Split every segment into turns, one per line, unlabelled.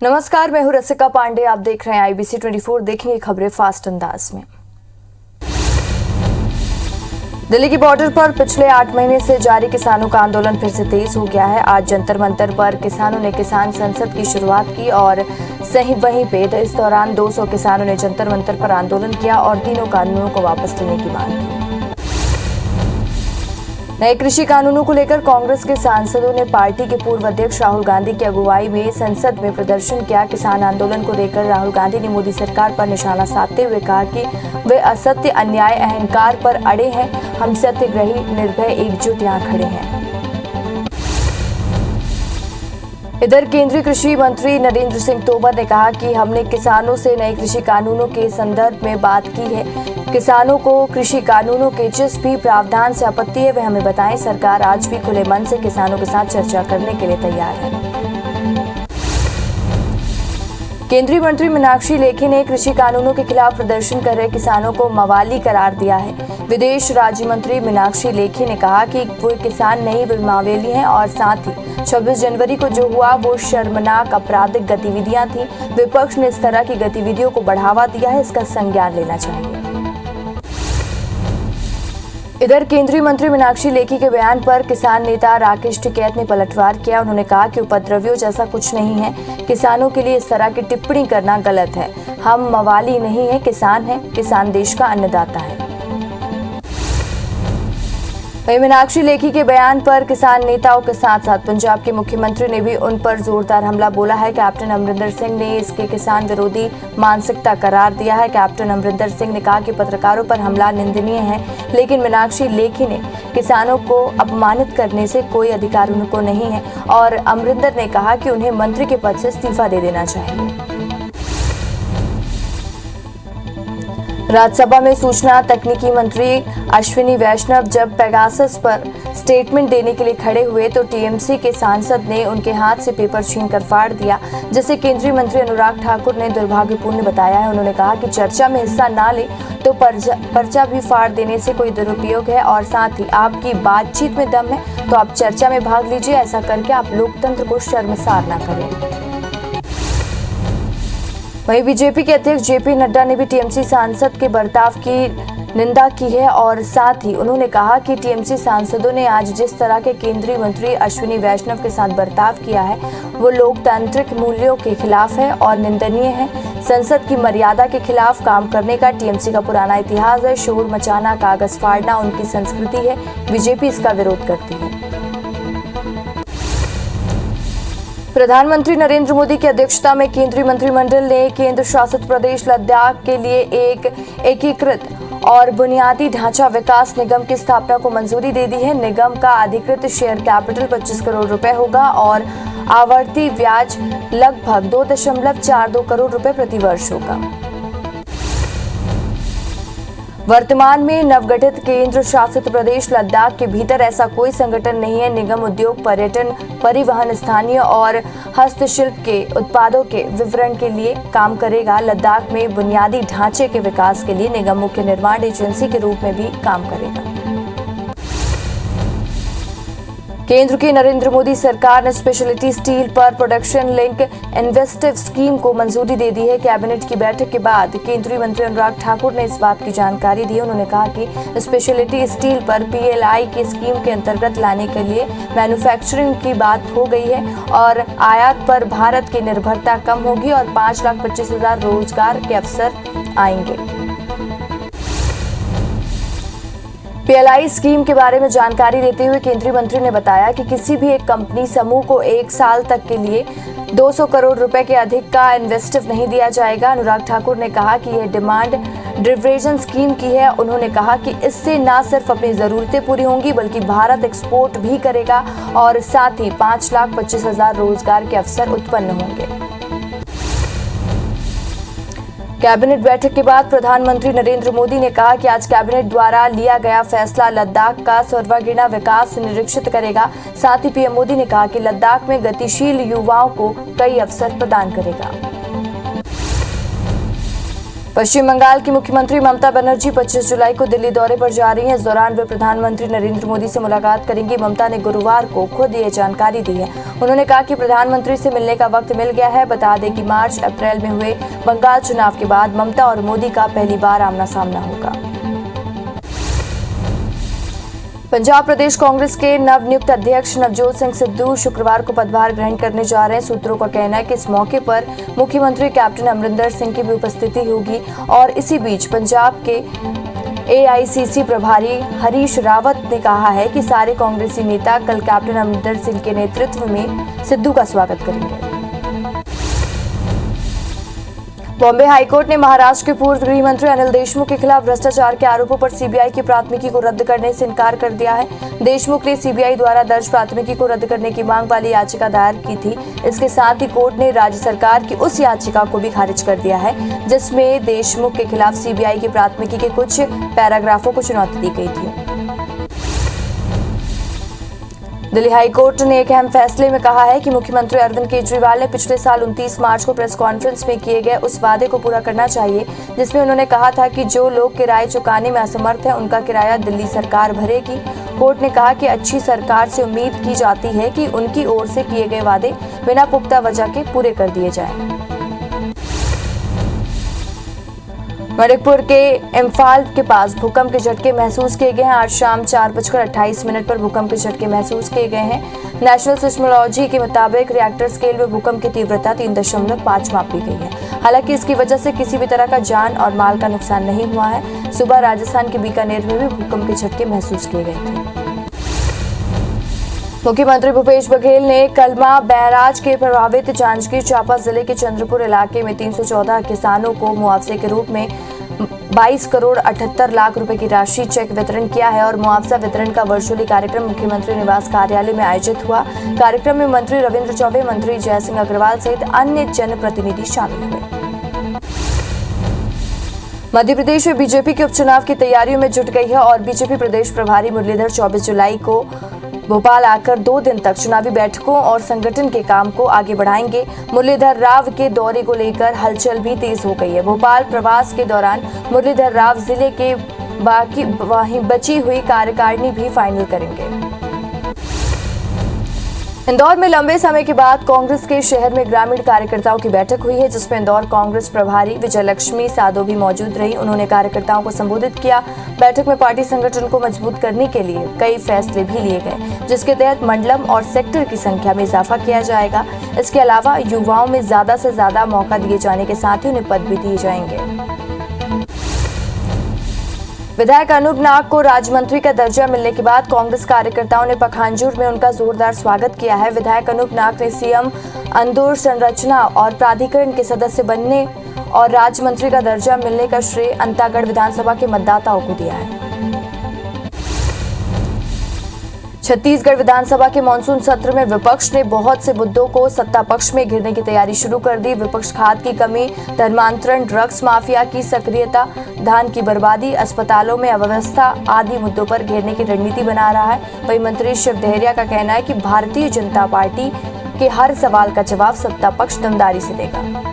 नमस्कार, मैं हूं रसिका पांडे। आप देख रहे हैं IBC 24। देखेंगे खबरें फास्ट अंदाज में। दिल्ली की बॉर्डर पर पिछले 8 महीने से जारी किसानों का आंदोलन फिर से तेज हो गया है। आज जंतर मंतर पर किसानों ने किसान संसद की शुरुआत की और वहीं पे इस दौरान 200 किसानों ने जंतर मंतर पर आंदोलन किया और तीनों कानूनों को वापस लेने की मांग की। नए कृषि कानूनों को लेकर कांग्रेस के सांसदों ने पार्टी के पूर्व अध्यक्ष राहुल गांधी की अगुवाई में संसद में प्रदर्शन किया। किसान आंदोलन को लेकर राहुल गांधी ने मोदी सरकार पर निशाना साधते हुए कहा कि वे असत्य, अन्याय, अहंकार पर अड़े हैं। हम सत्याग्रही, निर्भय, एकजुट यहाँ खड़े हैं। इधर केंद्रीय कृषि मंत्री नरेंद्र सिंह तोमर ने कहा कि हमने किसानों से नए कृषि कानूनों के संदर्भ में बात की है। किसानों को कृषि कानूनों के जिस भी प्रावधान से आपत्ति है वे हमें बताएं। सरकार आज भी खुले मन से किसानों के साथ चर्चा करने के लिए तैयार है। केंद्रीय मंत्री मीनाक्षी लेखी ने कृषि कानूनों के खिलाफ प्रदर्शन कर रहे किसानों को मवाली करार दिया है। विदेश राज्य मंत्री मीनाक्षी लेखी ने कहा कि वो किसान नहीं, वे मावेली हैं और साथ ही 26 जनवरी को जो हुआ वो शर्मनाक आपराधिक गतिविधियां थी। विपक्ष ने इस तरह की गतिविधियों को बढ़ावा दिया है, इसका संज्ञान लेना चाहिए। इधर केंद्रीय मंत्री मीनाक्षी लेखी के बयान पर किसान नेता राकेश टिकैत ने पलटवार किया। उन्होंने कहा कि उपद्रवियों जैसा कुछ नहीं है। किसानों के लिए इस तरह की टिप्पणी करना गलत है। हम मवाली नहीं है, किसान हैं। किसान देश का अन्नदाता है। वहीं मीनाक्षी लेखी के बयान पर किसान नेताओं के साथ साथ पंजाब के मुख्यमंत्री ने भी उन पर जोरदार हमला बोला है। कैप्टन अमरिंदर सिंह ने इसके किसान विरोधी मानसिकता करार दिया है। कैप्टन अमरिंदर सिंह ने कहा कि पत्रकारों पर हमला निंदनीय है, लेकिन मीनाक्षी लेखी ने किसानों को अपमानित करने से कोई अधिकार उनको नहीं है और अमरिंदर ने कहा कि उन्हें मंत्री के पद से इस्तीफा दे देना चाहिए। राज्यसभा में सूचना तकनीकी मंत्री अश्विनी वैष्णव जब पेगासस पर स्टेटमेंट देने के लिए खड़े हुए तो टीएमसी के सांसद ने उनके हाथ से पेपर छीनकर फाड़ दिया, जिसे केंद्रीय मंत्री अनुराग ठाकुर ने दुर्भाग्यपूर्ण बताया है। उन्होंने कहा कि चर्चा में हिस्सा ना ले तो पर्चा भी फाड़ देने से कोई दुरुपयोग है और साथ ही आपकी बातचीत में दम है तो आप चर्चा में भाग लीजिए। ऐसा करके आप लोकतंत्र को शर्मसार ना करें। वहीं बीजेपी के अध्यक्ष जेपी नड्डा ने भी टीएमसी सांसद के बर्ताव की निंदा की है और साथ ही उन्होंने कहा कि टीएमसी सांसदों ने आज जिस तरह के केंद्रीय मंत्री अश्विनी वैष्णव के साथ बर्ताव किया है वो लोकतांत्रिक मूल्यों के खिलाफ है और निंदनीय है। संसद की मर्यादा के खिलाफ काम करने का टीएमसी का पुराना इतिहास है। शोर मचाना, कागज फाड़ना उनकी संस्कृति है। बीजेपी इसका विरोध करती है। प्रधानमंत्री नरेंद्र मोदी की अध्यक्षता में केंद्रीय मंत्रिमंडल ने केंद्र शासित प्रदेश लद्दाख के लिए एक एकीकृत और बुनियादी ढांचा विकास निगम की स्थापना को मंजूरी दे दी है। निगम का अधिकृत शेयर कैपिटल 25 करोड़ रुपए होगा और आवर्ती ब्याज लगभग 2.42 करोड़ रुपए प्रति वर्ष होगा। वर्तमान में नवगठित केंद्र शासित प्रदेश लद्दाख के भीतर ऐसा कोई संगठन नहीं है। निगम उद्योग, पर्यटन, परिवहन, स्थानीय और हस्तशिल्प के उत्पादों के विवरण के लिए काम करेगा। लद्दाख में बुनियादी ढांचे के विकास के लिए निगम मुख्य निर्माण एजेंसी के रूप में भी काम करेगा। केंद्र की नरेंद्र मोदी सरकार ने स्पेशलिटी स्टील पर प्रोडक्शन लिंक इन्वेस्टिव स्कीम को मंजूरी दे दी है। कैबिनेट की बैठक के बाद केंद्रीय मंत्री अनुराग ठाकुर ने इस बात की जानकारी दी। उन्होंने कहा कि स्पेशलिटी स्टील पर PLI की स्कीम के अंतर्गत लाने के लिए मैन्युफैक्चरिंग की बात हो गई है और आयात पर भारत की निर्भरता कम होगी और 5,25,000 रोजगार के अवसर आएंगे। PLI स्कीम के बारे में जानकारी देते हुए केंद्रीय मंत्री ने बताया कि किसी भी एक कंपनी समूह को 1 साल तक के लिए 200 करोड़ रुपए के अधिक का इन्वेस्टिव नहीं दिया जाएगा। अनुराग ठाकुर ने कहा कि यह डिमांड ड्रिवन स्कीम की है। उन्होंने कहा कि इससे न सिर्फ अपनी जरूरतें पूरी होंगी बल्कि भारत एक्सपोर्ट भी करेगा और साथ ही 5,25,000 रोजगार के अवसर उत्पन्न होंगे। कैबिनेट बैठक के बाद प्रधानमंत्री नरेंद्र मोदी ने कहा कि आज कैबिनेट द्वारा लिया गया फैसला लद्दाख का सर्वांगीण विकास निरीक्षित करेगा। साथ ही पीएम मोदी ने कहा कि लद्दाख में गतिशील युवाओं को कई अवसर प्रदान करेगा। पश्चिम बंगाल की मुख्यमंत्री ममता बनर्जी 25 जुलाई को दिल्ली दौरे पर जा रही हैं। इस दौरान वे प्रधानमंत्री नरेंद्र मोदी से मुलाकात करेंगी। ममता ने गुरुवार को खुद ये जानकारी दी है। उन्होंने कहा कि प्रधानमंत्री से मिलने का वक्त मिल गया है। बता दें कि मार्च अप्रैल में हुए बंगाल चुनाव के बाद ममता और मोदी का पहली बार आमना सामना होगा। पंजाब प्रदेश कांग्रेस के नवनियुक्त अध्यक्ष नवजोत सिंह सिद्धू शुक्रवार को पदभार ग्रहण करने जा रहे हैं। सूत्रों का कहना है कि इस मौके पर मुख्यमंत्री कैप्टन अमरिंदर सिंह की भी उपस्थिति होगी और इसी बीच पंजाब के एआईसीसी प्रभारी हरीश रावत ने कहा है कि सारे कांग्रेसी नेता कल कैप्टन अमरिंदर सिंह के नेतृत्व में सिद्धू का स्वागत करेंगे। बॉम्बे हाईकोर्ट ने महाराष्ट्र के पूर्व गृह मंत्री अनिल देशमुख के खिलाफ भ्रष्टाचार के आरोपों पर सीबीआई की प्राथमिकी को रद्द करने से इनकार कर दिया है। देशमुख ने सीबीआई द्वारा दर्ज प्राथमिकी को रद्द करने की मांग वाली याचिका दायर की थी। इसके साथ ही कोर्ट ने राज्य सरकार की उस याचिका को भी खारिज कर दिया है जिसमें देशमुख के खिलाफ सीबीआई की प्राथमिकी के कुछ पैराग्राफों को चुनौती दी गई थी। दिल्ली हाईकोर्ट ने एक अहम फैसले में कहा है कि मुख्यमंत्री अरविंद केजरीवाल ने पिछले साल 29 मार्च को प्रेस कॉन्फ्रेंस में किए गए उस वादे को पूरा करना चाहिए जिसमें उन्होंने कहा था कि जो लोग किराए चुकाने में असमर्थ हैं उनका किराया दिल्ली सरकार भरेगी। कोर्ट ने कहा कि अच्छी सरकार से उम्मीद की जाती है कि उनकी ओर से किए गए वादे बिना पुख्ता वजह के पूरे कर दिए जाएं। मणिपुर के इम्फाल के पास भूकंप के झटके महसूस किए गए हैं। आज शाम 4:28 पर भूकंप के झटके महसूस किए गए हैं। नेशनल सिस्मोलॉजी के मुताबिक रिएक्टर स्केल में भूकंप की तीव्रता 3.5 मापी गई है। हालांकि इसकी वजह से किसी भी तरह का जान और माल का नुकसान नहीं हुआ है। सुबह राजस्थान के बीकानेर में भी भूकंप के झटके महसूस किए गए थे। मुख्यमंत्री भूपेश बघेल ने कलमा बैराज के प्रभावित जांजगीर चांपा जिले के चंद्रपुर इलाके में 314 किसानों को मुआवजे के रूप में 22 करोड़ 78 लाख रुपए की राशि चेक वितरण किया है और मुआवजा वितरण का वर्चुअली कार्यक्रम मुख्यमंत्री निवास कार्यालय में आयोजित हुआ। कार्यक्रम में मंत्री रविंद्र चौबे, मंत्री जयसिंह अग्रवाल सहित अन्य जनप्रतिनिधि शामिल हुए। मध्य प्रदेश में बीजेपी के उपचुनाव की तैयारियों में जुट गई है और बीजेपी प्रदेश प्रभारी मुरलीधर 24 जुलाई को भोपाल आकर 2 दिन तक चुनावी बैठकों और संगठन के काम को आगे बढ़ाएंगे। मुरलीधर राव के दौरे को लेकर हलचल भी तेज हो गई है। भोपाल प्रवास के दौरान मुरलीधर राव जिले के बची हुई कार्यकारिणी भी फाइनल करेंगे। इंदौर में लंबे समय के बाद कांग्रेस के शहर में ग्रामीण कार्यकर्ताओं की बैठक हुई है जिसमें इंदौर कांग्रेस प्रभारी विजयलक्ष्मी साधो भी मौजूद रही। उन्होंने कार्यकर्ताओं को संबोधित किया। बैठक में पार्टी संगठन को मजबूत करने के लिए कई फैसले भी लिए गए जिसके तहत मंडलम और सेक्टर की संख्या में इजाफा किया जाएगा। इसके अलावा युवाओं में ज्यादा से ज्यादा मौका दिए जाने के साथ ही उन्हें पद भी दिए जाएंगे। विधायक अनूप नाग को राज्य मंत्री का दर्जा मिलने के बाद कांग्रेस कार्यकर्ताओं ने पखांजूर में उनका जोरदार स्वागत किया है। विधायक अनूप नाग ने सीएम अंदोर संरचना और प्राधिकरण के सदस्य बनने और राज्य मंत्री का दर्जा मिलने का श्रेय अंतागढ़ विधानसभा के मतदाताओं को दिया है। छत्तीसगढ़ विधानसभा के मानसून सत्र में विपक्ष ने बहुत से मुद्दों को सत्ता पक्ष में घेरने की तैयारी शुरू कर दी। विपक्ष खाद की कमी, धर्मांतरण, ड्रग्स माफिया की सक्रियता, धान की बर्बादी, अस्पतालों में अव्यवस्था आदि मुद्दों पर घेरने की रणनीति बना रहा है। वहीं मंत्री शिव डहरिया का कहना है कि भारतीय जनता पार्टी के हर सवाल का जवाब सत्ता पक्ष दमदारी से देगा।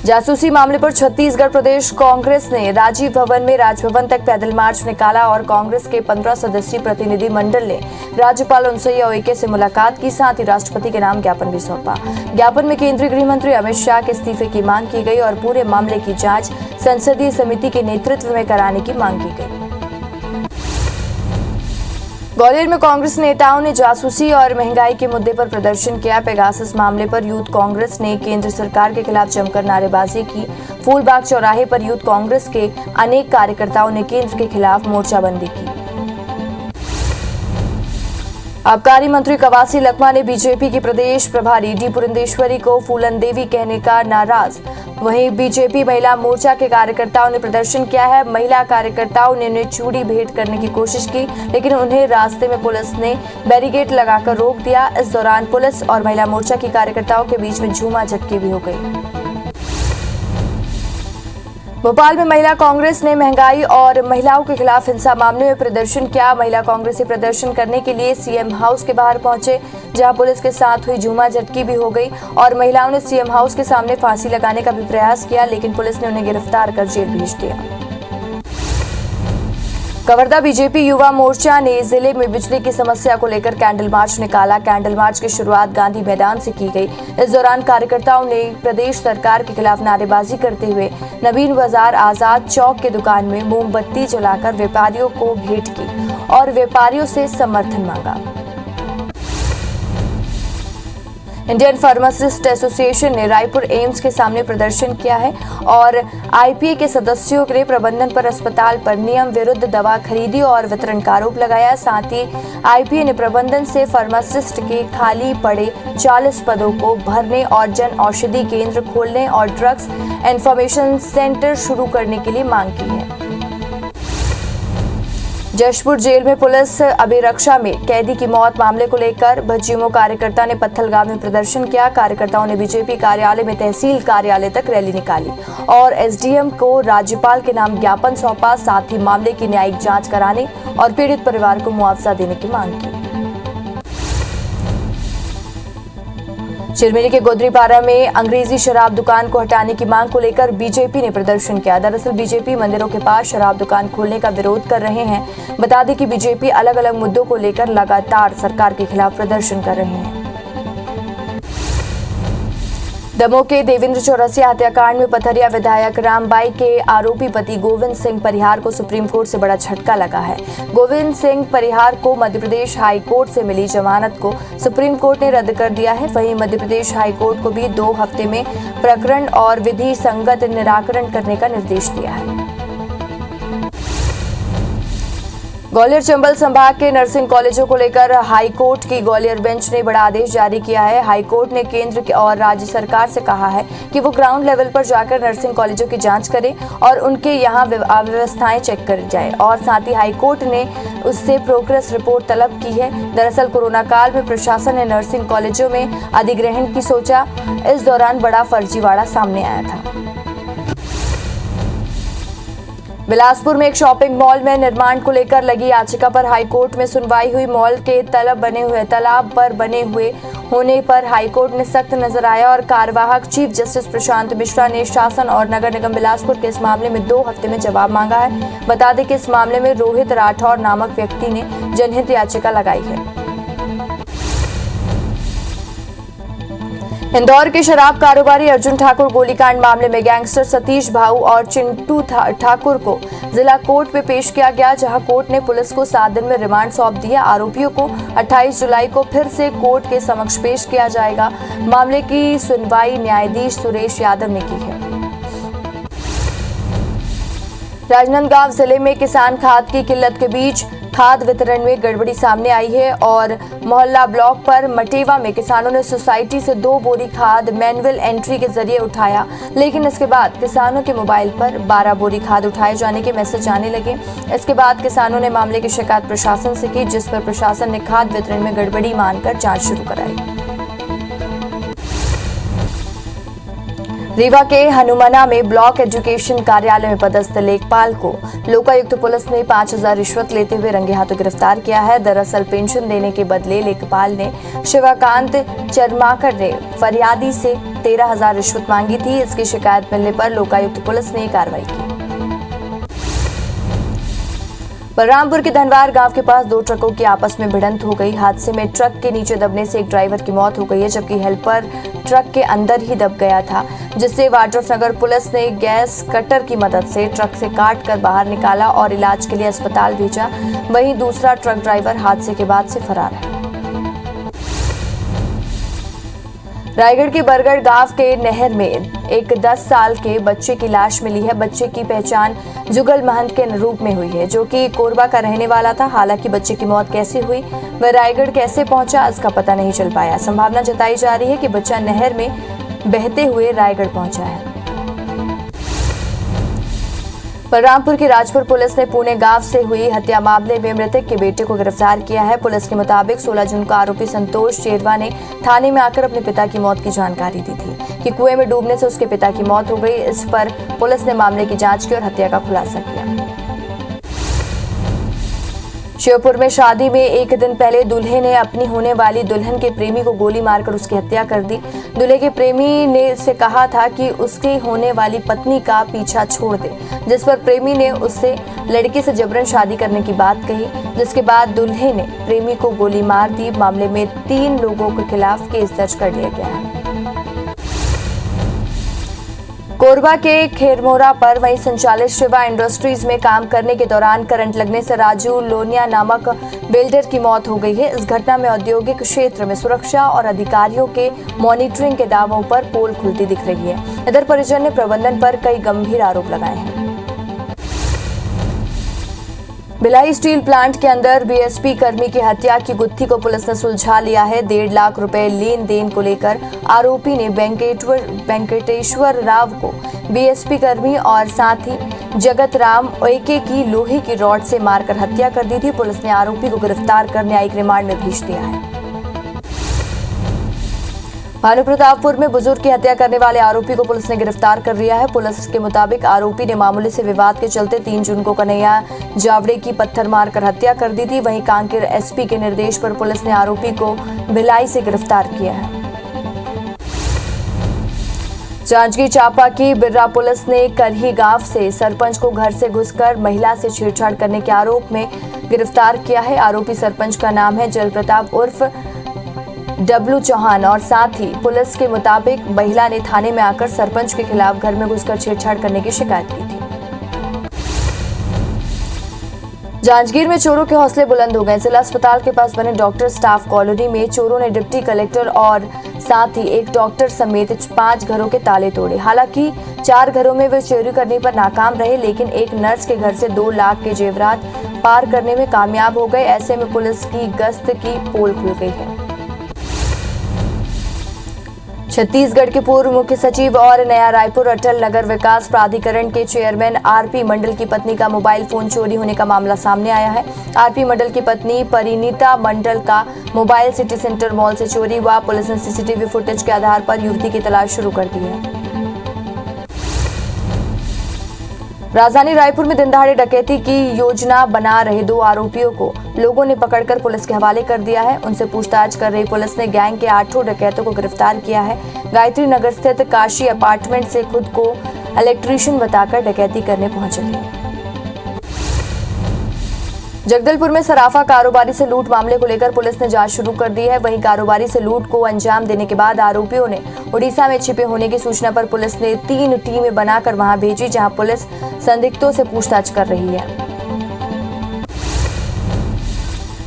जासूसी मामले पर छत्तीसगढ़ प्रदेश कांग्रेस ने राजीव भवन में राजभवन तक पैदल मार्च निकाला और कांग्रेस के 15 सदस्यीय प्रतिनिधि मंडल ने राज्यपाल अनुसुईया उइके से मुलाकात की। साथ ही राष्ट्रपति के नाम ज्ञापन भी सौंपा। ज्ञापन में केंद्रीय गृह मंत्री अमित शाह के इस्तीफे की मांग की गई और पूरे मामले की जांच संसदीय समिति के नेतृत्व में कराने की मांग की गई। ग्वालियर में कांग्रेस नेताओं ने जासूसी और महंगाई के मुद्दे पर प्रदर्शन किया। पेगासस मामले पर यूथ कांग्रेस ने केंद्र सरकार के खिलाफ जमकर नारेबाजी की। फूलबाग चौराहे पर यूथ कांग्रेस के अनेक कार्यकर्ताओं ने केंद्र के खिलाफ मोर्चाबंदी की। आबकारी मंत्री कवासी लखमा ने बीजेपी की प्रदेश प्रभारी डी पुरंदेश्वरी को फूलन देवी कहने का नाराज। वहीं बीजेपी महिला मोर्चा के कार्यकर्ताओं ने प्रदर्शन किया है। महिला कार्यकर्ताओं ने उन्हें चूड़ी भेंट करने की कोशिश की लेकिन उन्हें रास्ते में पुलिस ने बैरिकेड लगाकर रोक दिया। इस दौरान पुलिस और महिला मोर्चा की कार्यकर्ताओं के बीच में झूमा झटकी भी हो गई। भोपाल में महिला कांग्रेस ने महंगाई और महिलाओं के खिलाफ हिंसा मामले में प्रदर्शन किया। महिला कांग्रेसी प्रदर्शन करने के लिए सीएम हाउस के बाहर पहुंचे, जहां पुलिस के साथ हुई झूमा झटकी भी हो गई और महिलाओं ने सीएम हाउस के सामने फांसी लगाने का भी प्रयास किया, लेकिन पुलिस ने उन्हें गिरफ्तार कर जेल भेज दिया। कवर्धा बीजेपी युवा मोर्चा ने जिले में बिजली की समस्या को लेकर कैंडल मार्च निकाला। कैंडल मार्च की शुरुआत गांधी मैदान से की गई। इस दौरान कार्यकर्ताओं ने प्रदेश सरकार के खिलाफ नारेबाजी करते हुए नवीन बाजार आजाद चौक के दुकान में मोमबत्ती जलाकर व्यापारियों को भेंट की और व्यापारियों से समर्थन मांगा। इंडियन फार्मासिस्ट एसोसिएशन ने रायपुर एम्स के सामने प्रदर्शन किया है और आईपीए के सदस्यों ने प्रबंधन पर अस्पताल पर नियम विरुद्ध दवा खरीदी और वितरण का आरोप लगाया। साथ ही आईपीए ने प्रबंधन से फार्मासिस्ट के खाली पड़े 40 पदों को भरने और जन औषधि केंद्र खोलने और ड्रग्स इंफॉर्मेशन सेंटर शुरू करने के लिए मांग की है। जशपुर जेल में पुलिस अभिरक्षा में कैदी की मौत मामले को लेकर भज्जीमो कार्यकर्ता ने पत्थलगांव में प्रदर्शन किया। कार्यकर्ताओं ने बीजेपी कार्यालय में तहसील कार्यालय तक रैली निकाली और एसडीएम को राज्यपाल के नाम ज्ञापन सौंपा। साथ ही मामले की न्यायिक जांच कराने और पीड़ित परिवार को मुआवजा देने की मांग की। चिरमिरी के गोदरीपारा में अंग्रेजी शराब दुकान को हटाने की मांग को लेकर बीजेपी ने प्रदर्शन किया। दरअसल बीजेपी मंदिरों के पास शराब दुकान खोलने का विरोध कर रहे हैं। बता दें कि बीजेपी अलग अलग मुद्दों को लेकर लगातार सरकार के खिलाफ प्रदर्शन कर रहे हैं। दमोह के देवेंद्र चौरसिया हत्याकांड में पथरिया विधायक रामबाई के आरोपी पति गोविंद सिंह परिहार को सुप्रीम कोर्ट से बड़ा झटका लगा है। गोविंद सिंह परिहार को मध्य प्रदेश हाई कोर्ट से मिली जमानत को सुप्रीम कोर्ट ने रद्द कर दिया है। वहीं मध्य प्रदेश हाई कोर्ट को भी 2 हफ्ते में प्रकरण और विधि संगत निराकरण करने का निर्देश दिया है। ग्वालियर चंबल संभाग के नर्सिंग कॉलेजों को लेकर हाईकोर्ट की ग्वालियर बेंच ने बड़ा आदेश जारी किया है। हाईकोर्ट ने केंद्र और राज्य सरकार से कहा है कि वो ग्राउंड लेवल पर जाकर नर्सिंग कॉलेजों की जांच करें और उनके यहां व्यवस्थाएं चेक कर जाए और साथ ही हाईकोर्ट ने उससे प्रोग्रेस रिपोर्ट तलब की है। दरअसल कोरोना काल में प्रशासन ने नर्सिंग कॉलेजों में अधिग्रहण की सोचा। इस दौरान बड़ा फर्जीवाड़ा सामने आया था। बिलासपुर में एक शॉपिंग मॉल में निर्माण को लेकर लगी याचिका पर हाईकोर्ट में सुनवाई हुई। मॉल के तालाब पर बने हुए होने पर हाईकोर्ट ने सख्त नजर आया और कार्यवाहक चीफ जस्टिस प्रशांत मिश्रा ने शासन और नगर निगम बिलासपुर के इस मामले में 2 हफ्ते में जवाब मांगा है। बता दें कि इस मामले में रोहित राठौर नामक व्यक्ति ने जनहित याचिका लगाई है। इंदौर के शराब कारोबारी अर्जुन ठाकुर गोलीकांड मामले में गैंगस्टर सतीश भाऊ और चिंटू ठाकुर को जिला कोर्ट में पेश किया गया, जहां कोर्ट ने पुलिस को 7 दिन में रिमांड सौंप दिया। आरोपियों को 28 जुलाई को फिर से कोर्ट के समक्ष पेश किया जाएगा। मामले की सुनवाई न्यायाधीश सुरेश यादव ने की है। राजनांदगांव जिले में किसान खाद की किल्लत के बीच खाद वितरण में गड़बड़ी सामने आई है और मोहल्ला ब्लॉक पर मटेवा में किसानों ने सोसाइटी से 2 बोरी खाद मैनुअल एंट्री के जरिए उठाया, लेकिन इसके बाद किसानों के मोबाइल पर 12 बोरी खाद उठाए जाने के मैसेज आने लगे। इसके बाद किसानों ने मामले की शिकायत प्रशासन से की, जिस पर प्रशासन ने खाद वितरण में गड़बड़ी मानकर जांच शुरू कराई। रीवा के हनुमाना में ब्लॉक एजुकेशन कार्यालय में पदस्थ लेखपाल को लोकायुक्त पुलिस ने 5000 रिश्वत लेते हुए रंगे हाथों गिरफ्तार किया है। दरअसल पेंशन देने के बदले लेखपाल ने शिवाकांत चरमाकर ने फरियादी से 13000 रिश्वत मांगी थी। इसकी शिकायत मिलने पर लोकायुक्त पुलिस ने कार्रवाई की। बलरामपुर के धनवार गांव के पास 2 ट्रकों की आपस में भिड़ंत हो गई। हादसे में ट्रक के नीचे दबने से एक ड्राइवर की मौत हो गई है, जबकि हेल्पर ट्रक के अंदर ही दब गया था, जिससे वाड्रफनगर पुलिस ने गैस कटर की मदद से ट्रक से काट कर बाहर निकाला और इलाज के लिए अस्पताल भेजा। वहीं दूसरा ट्रक ड्राइवर हादसे के बाद से फरार है। रायगढ़ के बरगढ़ गांव के नहर में एक 10 साल के बच्चे की लाश मिली है। बच्चे की पहचान जुगल महंत के रूप में हुई है, जो कि कोरबा का रहने वाला था। हालांकि बच्चे की मौत कैसे हुई, वह रायगढ़ कैसे पहुंचा, इसका पता नहीं चल पाया। संभावना जताई जा रही है कि बच्चा नहर में बहते हुए रायगढ़ पहुंचा है। बलरामपुर की राजपुर पुलिस ने पुणे गांव से हुई हत्या मामले में मृतक के बेटे को गिरफ्तार किया है। पुलिस के मुताबिक 16 जून को आरोपी संतोष चेरवा ने थाने में आकर अपने पिता की मौत की जानकारी दी थी कि कुएं में डूबने से उसके पिता की मौत हो गई। इस पर पुलिस ने मामले की जांच की और हत्या का खुलासा किया। श्योपुर में शादी में एक दिन पहले दूल्हे ने अपनी होने वाली दुल्हन के प्रेमी को गोली मारकर उसकी हत्या कर दी। दूल्हे के प्रेमी ने से कहा था कि उसकी होने वाली पत्नी का पीछा छोड़ दे, जिस पर प्रेमी ने उससे लड़की से जबरन शादी करने की बात कही, जिसके बाद दूल्हे ने प्रेमी को गोली मार दी। मामले में 3 लोगों के खिलाफ केस दर्ज कर लिया गया है। कोरबा के खेरमोरा पर वहीं संचालित शिवा इंडस्ट्रीज में काम करने के दौरान करंट लगने से राजू लोनिया नामक बिल्डर की मौत हो गई है। इस घटना में औद्योगिक क्षेत्र में सुरक्षा और अधिकारियों के मॉनिटरिंग के दावों पर पोल खुलती दिख रही है। इधर परिजन ने प्रबंधन पर कई गंभीर आरोप लगाए हैं। भिलाई स्टील प्लांट के अंदर बीएसपी कर्मी की हत्या की गुत्थी को पुलिस ने सुलझा लिया है। 1.5 लाख रुपए लेन देन को लेकर आरोपी ने वेंकटेश्वर राव को बीएसपी कर्मी और साथ ही जगत राम ओके की लोहे की रॉड से मारकर हत्या कर दी थी। पुलिस ने आरोपी को गिरफ्तार कर न्यायिक रिमांड में भेज दिया है। भानुप्रतापपुर में बुजुर्ग की हत्या करने वाले आरोपी को पुलिस ने गिरफ्तार कर लिया है। पुलिस के मुताबिक आरोपी ने मामूली से विवाद के चलते 3 जून को कन्हैया जावड़े की पत्थर मारकर हत्या कर दी थी। वहीं कांकेर एसपी के निर्देश पर पुलिस ने आरोपी को भिलाई से गिरफ्तार किया है। जांजगीर चांपा की बिर्रा पुलिस ने करही गांव से सरपंच को घर से घुसकर महिला से छेड़छाड़ करने के आरोप में गिरफ्तार किया है। आरोपी सरपंच का नाम है जल प्रताप उर्फ डब्लू चौहान और साथ ही पुलिस के मुताबिक महिला ने थाने में आकर सरपंच के खिलाफ घर में घुसकर छेड़छाड़ करने की शिकायत की थी। जांजगीर में चोरों के हौसले बुलंद हो गए। जिला अस्पताल के पास बने डॉक्टर स्टाफ कॉलोनी में चोरों ने डिप्टी कलेक्टर और साथ ही एक डॉक्टर समेत 5 घरों के ताले तोड़े। हालांकि 4 घरों में वे चोरी करने पर नाकाम रहे, लेकिन एक नर्स के घर से 2 लाख के जेवरात पार करने में कामयाब हो गए। ऐसे में पुलिस की गश्त की पोल खुल गई है। छत्तीसगढ़ के पूर्व मुख्य सचिव और नया रायपुर अटल नगर विकास प्राधिकरण के चेयरमैन आरपी मंडल की पत्नी का मोबाइल फोन चोरी होने का मामला सामने आया है। आरपी मंडल की पत्नी परिणीता मंडल का मोबाइल सिटी सेंटर मॉल से चोरी हुआ। पुलिस ने सीसीटीवी फुटेज के आधार पर युवती की तलाश शुरू कर दी है। राजधानी रायपुर में दिनदहाड़े डकैती की योजना बना रहे 2 आरोपियों को लोगों ने पकड़कर पुलिस के हवाले कर दिया है। उनसे पूछताछ कर रही पुलिस ने गैंग के 8 डकैतों को गिरफ्तार किया है। गायत्री नगर स्थित काशी अपार्टमेंट से खुद को इलेक्ट्रीशियन बताकर डकैती करने पहुंचे थे। जगदलपुर में सराफा कारोबारी से लूट मामले को लेकर पुलिस ने जांच शुरू कर दी है। वहीं कारोबारी से लूट को अंजाम देने के बाद आरोपियों ने उड़ीसा में छिपे होने की सूचना पर पुलिस ने 3 टीमें बनाकर वहां भेजी, जहां पुलिस संदिग्धों से पूछताछ कर रही है।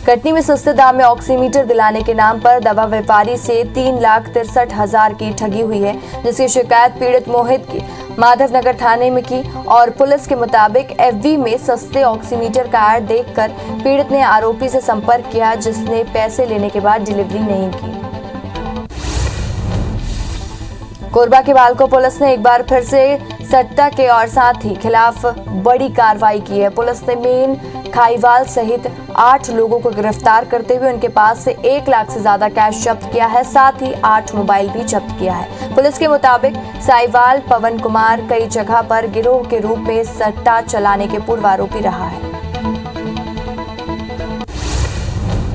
कटनी में सस्ते दाम में ऑक्सीमीटर दिलाने के नाम पर दवा व्यापारी से 3,63,000 की ठगी हुई है, जिसकी शिकायत पीड़ित मोहित की माधवनगर थाने में की और पुलिस के मुताबिक एफबी में सस्ते ऑक्सीमीटर का ऐड देखकर पीड़ित ने आरोपी से संपर्क किया, जिसने पैसे लेने के बाद डिलीवरी नहीं की। कोरबा के बालको पुलिस ने एक बार फिर से सट्टा के और साथ ही खिलाफ बड़ी कार्रवाई की है। पुलिस ने मेन खाईवाल सहित 8 लोगों को गिरफ्तार करते हुए उनके पास से 1 लाख से ज्यादा कैश जब्त किया है, साथ ही 8 मोबाइल भी जब्त किया है। पुलिस के मुताबिक साईवाल पवन कुमार कई जगह पर गिरोह के रूप में सट्टा चलाने के पूर्व आरोपी रहा है।